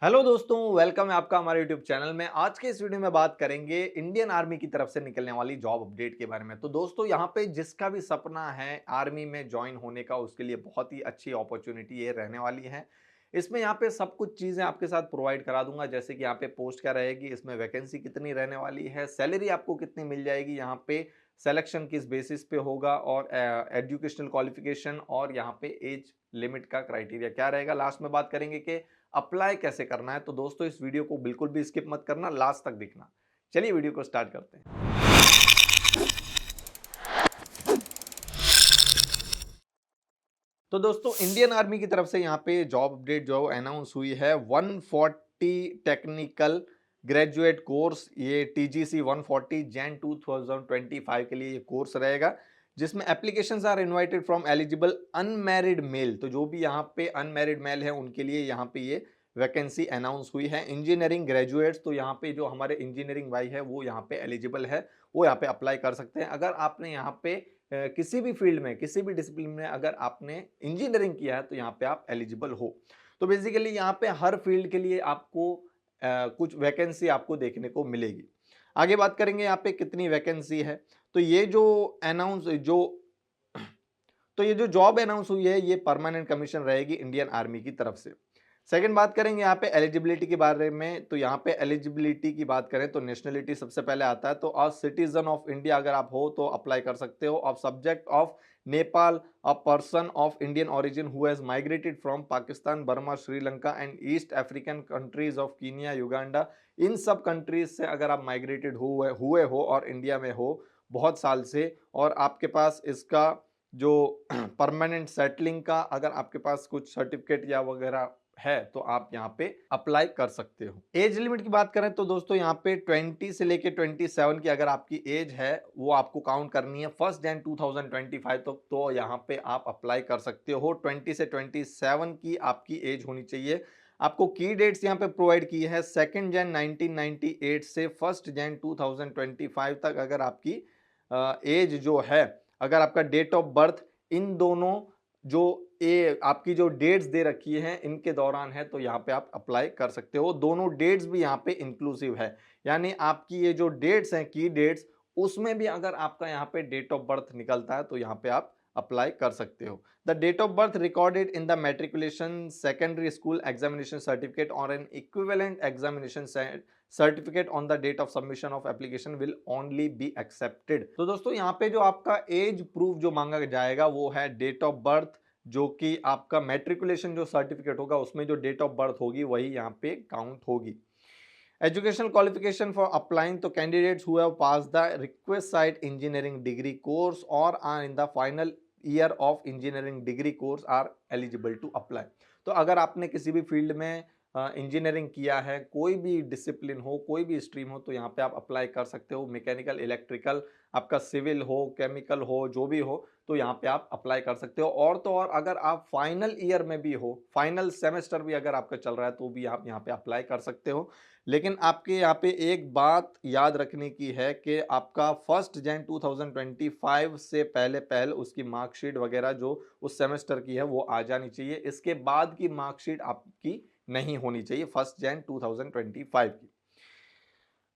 Hello दोस्तों, welcome है आपका हमारे यूट्यूब चैनल में। आज के इस वीडियो में बात करेंगे इंडियन आर्मी की तरफ से निकलने वाली जॉब अपडेट के बारे में। तो दोस्तों, यहाँ पे जिसका भी सपना है आर्मी में ज्वाइन होने का, उसके लिए बहुत ही अच्छी अपॉर्चुनिटी ये रहने वाली है। इसमें यहाँ पे सब कुछ चीज़ें आपके साथ प्रोवाइड करा दूंगा, जैसे कि यहाँ पे पोस्ट क्या रहेगी, इसमें वैकेंसी कितनी रहने वाली है, सैलरी आपको कितनी मिल जाएगी, यहाँ पे सिलेक्शन किस बेसिस पे होगा, और एजुकेशनल क्वालिफिकेशन, और यहाँ पे एज लिमिट का क्राइटेरिया क्या रहेगा। लास्ट में बात करेंगे कि अप्लाई कैसे करना है। तो दोस्तों, इस वीडियो को बिल्कुल भी स्किप मत करना, लास्ट तक देखना। चलिए वीडियो को स्टार्ट करते हैं। तो दोस्तों, इंडियन आर्मी की तरफ से यहाँ पे जॉब अपडेट जो अनाउंस हुई है, 140 टेक्निकल ग्रेजुएट कोर्स, ये टीजीसी 140 जैन 2025 के लिए ये कोर्स रहेगा, जिसमें applications are invited from eligible unmarried male. तो जो भी यहाँ पे अनमैरिड मेल है उनके लिए यहाँ पे ये वैकेंसी अनाउंस हुई है। इंजीनियरिंग ग्रेजुएट्स, तो यहाँ पे जो हमारे इंजीनियरिंग भाई है वो यहाँ पे एलिजिबल है, वो यहाँ पे अप्लाई कर सकते हैं। अगर आपने यहाँ पे किसी भी फील्ड में, किसी भी डिसिप्लिन में अगर आपने इंजीनियरिंग किया है तो यहाँ पे आप एलिजिबल हो। तो बेसिकली यहाँ पे हर फील्ड के लिए आपको कुछ वैकेंसी आपको देखने को मिलेगी। आगे बात करेंगे यहाँ पे कितनी वैकेंसी है। तो ये जो अनाउंस जो तो ये जो जॉब अनाउंस हुई है ये परमानेंट कमीशन रहेगी इंडियन आर्मी की तरफ से। सेकंड बात करेंगे यहाँ पे एलिजिबिलिटी के बारे में। तो यहाँ पे एलिजिबिलिटी की बात करें तो नेशनलिटी सबसे पहले आता है। तो अ सिटीजन ऑफ इंडिया अगर आप हो तो अप्लाई कर सकते हो। Of subject of Nepal, a person of Indian origin who has migrated from Pakistan, Burma, Sri Lanka and east African countries of Kenya, Uganda. इन सब कंट्रीज से अगर आप माइग्रेटेड हुए हो और इंडिया में हो बहुत साल से, और आपके पास इसका जो परमानेंट सेटलिंग का अगर आपके पास कुछ सर्टिफिकेट या वगैरह है तो आप यहाँ पे अप्लाई कर सकते हो। एज लिमिट की बात करें तो दोस्तों यहाँ पे 20 से लेके 27 की अगर आपकी एज है वो आपको काउंट करनी है 1 जैन 2025 तक। तो यहाँ पे आप अप्लाई कर सकते हो। 20 से 27 की आपकी एज होनी चाहिए। आपको की डेट्स यहाँ पे प्रोवाइड की है 2 जैन 1998 से 1 जैन 2025 तक। अगर आपकी एज जो है, अगर आपका डेट ऑफ बर्थ इन दोनों जो आपकी जो डेट्स दे रखी है इनके दौरान है तो यहाँ पे आप अप्लाई कर सकते हो। दोनों डेट्स भी यहाँ पे इंक्लूसिव है, यानी आपकी ये जो डेट्स हैं की डेट्स, उसमें भी अगर आपका यहाँ पे डेट ऑफ बर्थ निकलता है तो यहाँ पे आप अप्लाई कर सकते हो। The date of birth recorded in the matriculation secondary school examination certificate or an equivalent examination certificate on the date of submission of application will only be accepted. तो दोस्तों, यहाँ पे जो आपका एज प्रूफ जो मांगा जाएगा वो है डेट ऑफ बर्थ, जो कि आपका मैट्रिकुलेशन जो सर्टिफिकेट होगा उसमें जो डेट ऑफ बर्थ होगी वही यहाँ पे काउंट होगी। एजुकेशनल क्वालिफिकेशन फॉर अप्लाइंग, तो candidates who have pass the request engineering degree course or are in the final year of engineering degree course are eligible to apply. तो अगर आपने किसी भी फील्ड में इंजीनियरिंग किया है, कोई भी डिसिप्लिन हो, कोई भी स्ट्रीम हो, तो यहाँ पे आप अप्लाई कर सकते हो। मैकेनिकल, इलेक्ट्रिकल, आपका सिविल हो, केमिकल हो, जो भी हो, तो यहाँ पे आप अप्लाई कर सकते हो। और तो और अगर आप फाइनल ईयर में भी हो, फाइनल सेमेस्टर भी अगर आपका चल रहा है तो भी आप यहाँ पे अप्लाई कर सकते हो। लेकिन आपके यहाँ पे एक बात याद रखने की है कि आपका 1 जैन 2025 से पहले उसकी मार्कशीट वगैरह जो उस सेमेस्टर की है वो आ जानी चाहिए। इसके बाद की मार्कशीट आपकी नहीं होनी चाहिए 1 जैन 2025 की।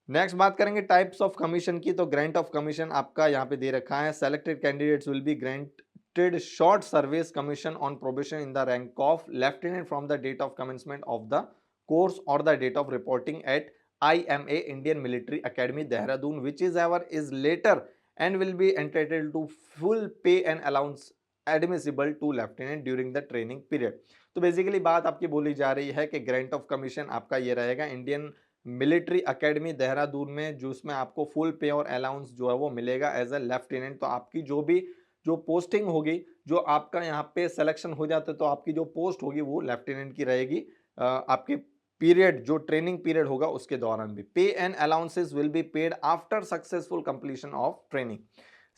नेक्स्ट बात करेंगे टाइप्स ऑफ कमीशन की। तो ग्रांट ऑफ कमीशन आपका यहाँ पे दे रखा है। Selected candidates will be granted short service commission on probation in the rank of lieutenant from the date of commencement of the course or the date of reporting at IMA Indian military academy Dehradun which is ever is later and will be entitled to full pay and allowance admissible to lieutenant during the training period. तो basically बात आपकी बोली जा रही है कि grant of commission आपका ये रहेगा इंडियन मिलिट्री अकेडमी देहरादून में, जो उसमें आपको फुल पे और अलाउंस जो है वो मिलेगा एज अ लेफ्टिनेंट। तो आपकी जो पोस्टिंग होगी, जो आपका यहाँ पे सिलेक्शन हो जाता है तो आपकी जो पोस्ट होगी वो लेफ्टिनेंट की रहेगी। आपके पीरियड जो ट्रेनिंग पीरियड होगा उसके दौरान भी pay and allowances will be paid after successful completion of training.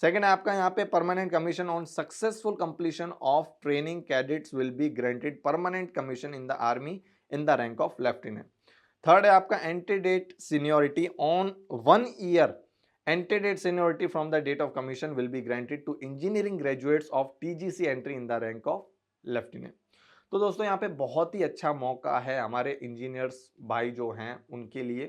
Second है आपका यहाँ पे permanent commission on successful completion of training, cadets will be granted permanent commission in the army in the rank of lieutenant. Third है आपका antedate seniority on 1 year. Antedate seniority from the date of commission will be granted to engineering graduates of TGC entry in the rank of lieutenant. तो दोस्तों यहाँ पे बहुत ही अच्छा मौका है हमारे इंजीनियर्स भाई जो हैं उनके लिए।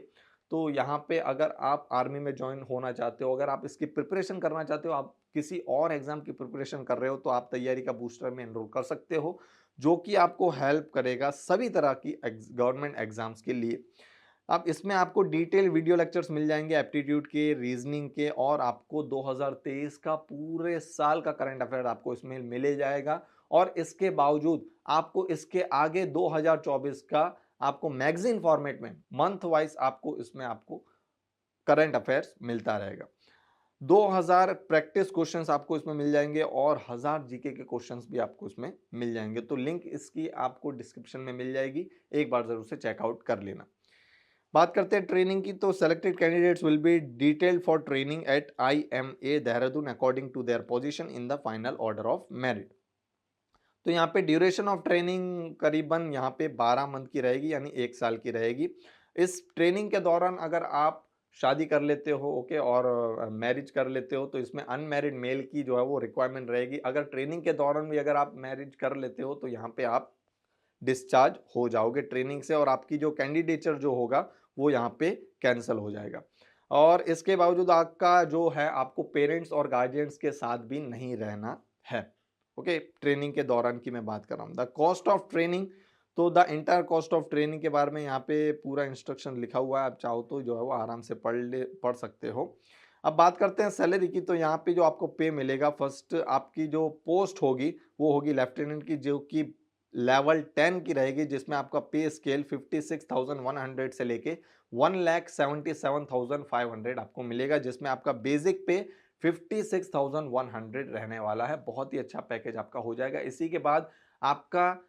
तो यहाँ पे अगर आप आर्मी में ज्वाइन होना चाहते हो, अगर आप इसकी प्रिपरेशन करना चाहते हो, आप किसी और एग्जाम की प्रिपरेशन कर रहे हो, तो आप तैयारी का बूस्टर में एनरोल कर सकते हो, जो कि आपको हेल्प करेगा सभी तरह की गवर्नमेंट एग्जाम्स के लिए। अब इसमें आपको डिटेल वीडियो लेक्चर्स मिल जाएंगे एप्टीट्यूड के, रीजनिंग के, और आपको 2023 का पूरे साल का करंट अफेयर आपको इसमें मिले जाएगा। और इसके बावजूद आपको इसके आगे 2024 का आपको मैगजीन फॉर्मेट में मंथ वाइज आपको इसमें आपको करंट अफेयर्स मिलता रहेगा। 2000 प्रैक्टिस क्वेश्चंस आपको इसमें मिल जाएंगे और 1000 जीके के क्वेश्चंस भी आपको इसमें मिल जाएंगे। तो लिंक इसकी आपको डिस्क्रिप्शन में मिल जाएगी, एक बार जरूर से चेकआउट कर लेना। बात करते हैं ट्रेनिंग की, तो selected candidates will be detailed for training at IMA Dehradun according to their position in the final order of merit. तो यहाँ पे ड्यूरेशन ऑफ ट्रेनिंग करीबन यहाँ पे 12 मंथ की रहेगी, यानी 1 साल की रहेगी। इस ट्रेनिंग के दौरान अगर आप शादी कर लेते हो, ओके, और मैरिज कर लेते हो, तो इसमें अनमैरिड मेल की जो है वो रिक्वायरमेंट रहेगी। अगर ट्रेनिंग के दौरान भी अगर आप मैरिज कर लेते हो, तो यहाँ पे आप डिस्चार्ज हो जाओगे ट्रेनिंग से, और आपकी जो कैंडिडेचर जो होगा वो यहाँ पे कैंसिल हो जाएगा। और इसके बावजूद आपका जो है आपको पेरेंट्स और गार्जियंस के साथ भी नहीं रहना है। ओके, ट्रेनिंग के दौरान की मैं बात कर रहा हूँ। द कॉस्ट ऑफ ट्रेनिंग, तो the entire cost of training के बारे में यहाँ पे पूरा इंस्ट्रक्शन लिखा हुआ है, आप चाहो तो जो है वो आराम से पढ़ सकते हो। अब बात करते हैं सैलरी की, तो यहाँ पे जो आपको पे मिलेगा, फर्स्ट आपकी जो पोस्ट होगी वो होगी लेफ्टिनेंट की, जो कि लेवल 10 की रहेगी, जिसमें आपका पे स्केल 56,100 से लेके 1,77,500 आपको मिलेगा, जिसमें आपका बेसिक पे 56,100 रहने वाला है। बहुत ही अच्छा पैकेज आपका हो जाएगा। इसी के बाद आपका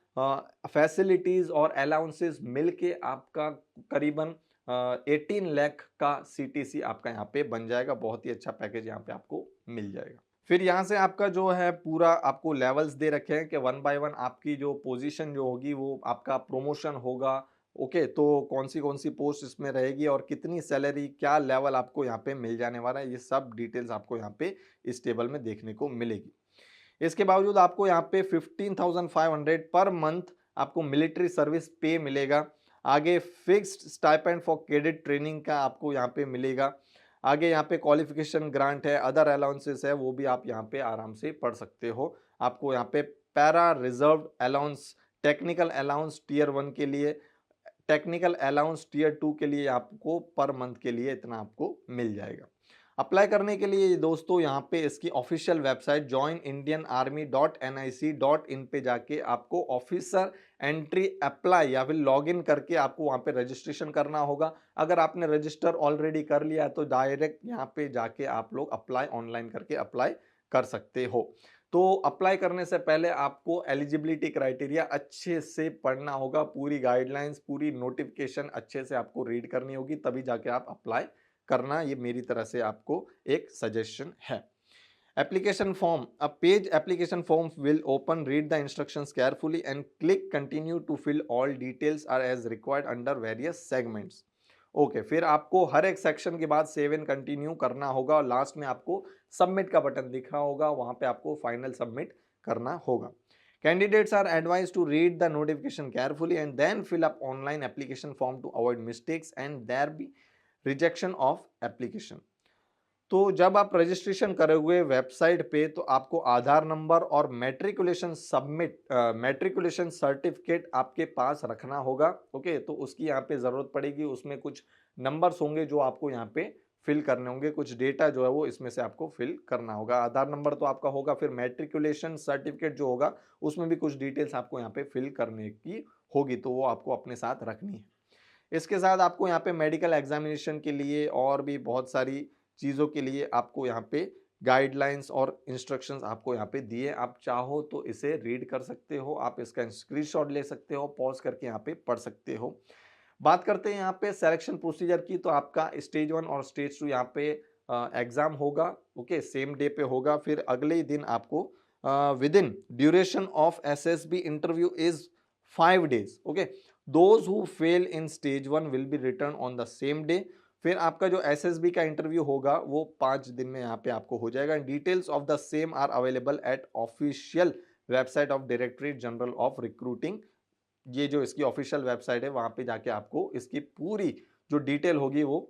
फैसिलिटीज और अलाउंसेस मिलके आपका करीबन 18 लाख का CTC आपका यहाँ पे बन जाएगा। बहुत ही अच्छा पैकेज यहाँ पे आपको मिल जाएगा। फिर यहाँ से आपका जो है पूरा आपको लेवल्स दे रखे हैं कि 1 बाय 1 आपकी जो पोजीशन जो होगी वो आपका प्रमोशन होगा। ओके, तो कौन सी पोस्ट इसमें रहेगी और कितनी सैलरी, क्या लेवल आपको यहाँ पे मिल जाने वाला है, ये सब डिटेल्स आपको यहाँ पे इस टेबल में देखने को मिलेगी। इसके बावजूद आपको यहाँ पे 15,500 पर मंथ आपको मिलिट्री सर्विस पे मिलेगा। आगे fixed stipend for cadet training का आपको यहाँ पे मिलेगा। आगे यहाँ पे क्वालिफिकेशन ग्रांट है, अदर अलाउंसेस है, वो भी आप यहाँ पे आराम से पढ़ सकते हो। आपको यहाँ पे para reserve allowance, technical allowance tier 1 के लिए, टेक्निकल अलाउंस टीयर 2 के लिए आपको पर मंथ के लिए इतना आपको मिल जाएगा। अप्लाई करने के लिए दोस्तों यहाँ पे इसकी ऑफिशियल वेबसाइट joinindianarmy.nic.in पे जाके आपको ऑफिसर एंट्री अप्लाई या फिर लॉगिन करके आपको वहाँ पे रजिस्ट्रेशन करना होगा। अगर आपने रजिस्टर ऑलरेडी कर लिया है तो डायरेक्ट यहाँ पे जाके आप लोग अप्लाई ऑनलाइन करके अप्लाई कर सकते हो। तो अप्लाई करने से पहले आपको एलिजिबिलिटी क्राइटेरिया अच्छे से पढ़ना होगा, पूरी गाइडलाइंस, पूरी नोटिफिकेशन अच्छे से आपको रीड करनी होगी, तभी जाके आप अप्लाई करना। ये मेरी तरह से आपको एक सजेशन है। Application form, a page application form will open, read the instructions carefully and click continue to fill all details are as required under various segments. Okay, फिर आपको हर एक सेक्शन के बाद सेव एंड कंटिन्यू करना होगा और last में आपको सबमिट का बटन दिख रहा होगा, वहां पे आपको फाइनल सबमिट करना होगा। Candidates are advised to read the notification carefully and then fill up online application form to avoid mistakes and there be rejection of application. तो जब आप रजिस्ट्रेशन करोगे वेबसाइट पे, तो आपको आधार नंबर और मैट्रिकुलेशन सर्टिफिकेट आपके पास रखना होगा। ओके, तो उसकी यहाँ पे जरूरत पड़ेगी। उसमें कुछ नंबर्स होंगे जो आपको यहाँ पे फिल करने होंगे, कुछ डेटा जो है वो इसमें से आपको फिल करना होगा। आधार नंबर तो आपका होगा, फिर मैट्रिकुलेशन सर्टिफिकेट जो होगा उसमें भी कुछ डिटेल्स आपको यहाँ पे फिल करने की होगी, तो वो आपको अपने साथ रखनी है। इसके साथ आपको यहाँ पे मेडिकल एग्जामिनेशन के लिए और भी बहुत सारी चीज़ों के लिए आपको यहाँ पे गाइडलाइंस और इंस्ट्रक्शंस आपको यहाँ पे दिए। आप चाहो तो इसे रीड कर सकते हो, आप इसका स्क्रीनशॉट ले सकते हो, पॉज करके यहाँ पे पढ़ सकते हो। बात करते हैं यहाँ पे सिलेक्शन प्रोसीजर की, तो आपका स्टेज 1 और स्टेज 2 यहाँ पे एग्जाम होगा। ओके, सेम डे पे होगा। फिर अगले ही दिन आपको with in duration of SSB interview is 5 days। Okay, those who fail in stage 1 will be returned on the same day। फिर आपका जो SSB का इंटरव्यू होगा वो 5 दिन में यहाँ पे आपको हो जाएगा। Details of the same are available at official website of directorate general of recruiting, ये जो इसकी ऑफिशियल वेबसाइट है वहां पे जाके आपको इसकी पूरी जो डिटेल होगी वो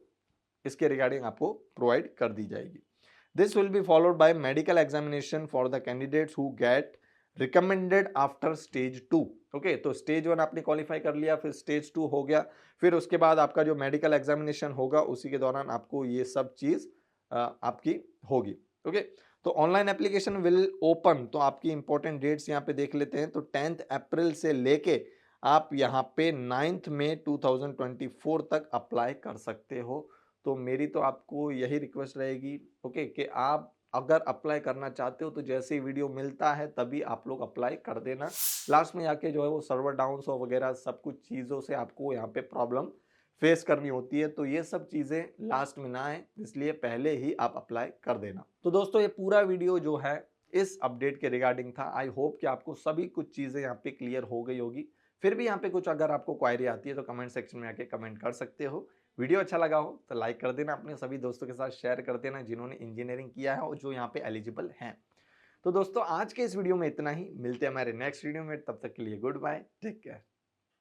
इसके रिगार्डिंग आपको प्रोवाइड कर दी जाएगी। This will be followed by medical examination for the candidates who get recommended after stage 2। Okay, तो स्टेज 1 आपने क्वालिफाई कर लिया, फिर स्टेज 2 हो गया, फिर उसके बाद आपका जो मेडिकल एग्जामिनेशन होगा उसी के दौरान आपको ये सब चीज आपकी होगी। ओके, तो ऑनलाइन एप्लीकेशन विल ओपन, तो आपकी इंपॉर्टेंट डेट्स यहाँ पे देख लेते हैं। तो 10 अप्रैल से लेके आप यहाँ पे 9 मई 2024 तक अप्लाई कर सकते हो। तो मेरी तो आपको यही रिक्वेस्ट रहेगी ओके कि आप अगर अप्लाई करना चाहते हो तो जैसे ही वीडियो मिलता है तभी आप लोग अप्लाई कर देना। लास्ट में जाके जो है वो सर्वर डाउन हो वगैरह सब कुछ चीज़ों से आपको यहाँ पे प्रॉब्लम फेस करनी होती है, तो ये सब चीज़ें लास्ट में ना आए, इसलिए पहले ही आप अप्लाई कर देना। तो दोस्तों ये पूरा वीडियो जो है इस अपडेट के रिगार्डिंग था। आई होप कि आपको सभी कुछ चीज़ें यहाँ पे क्लियर हो गई होगी। फिर भी यहाँ पे कुछ अगर आपको क्वायरी आती है तो कमेंट सेक्शन में आके कमेंट कर सकते हो। वीडियो अच्छा लगा हो तो लाइक कर देना, अपने सभी दोस्तों के साथ शेयर कर देना जिन्होंने इंजीनियरिंग किया है और जो यहाँ पे एलिजिबल हैं। तो दोस्तों आज के इस वीडियो में इतना ही, मिलते हैं हमारे नेक्स्ट वीडियो में, तब तक के लिए गुड बाय, टेक केयर।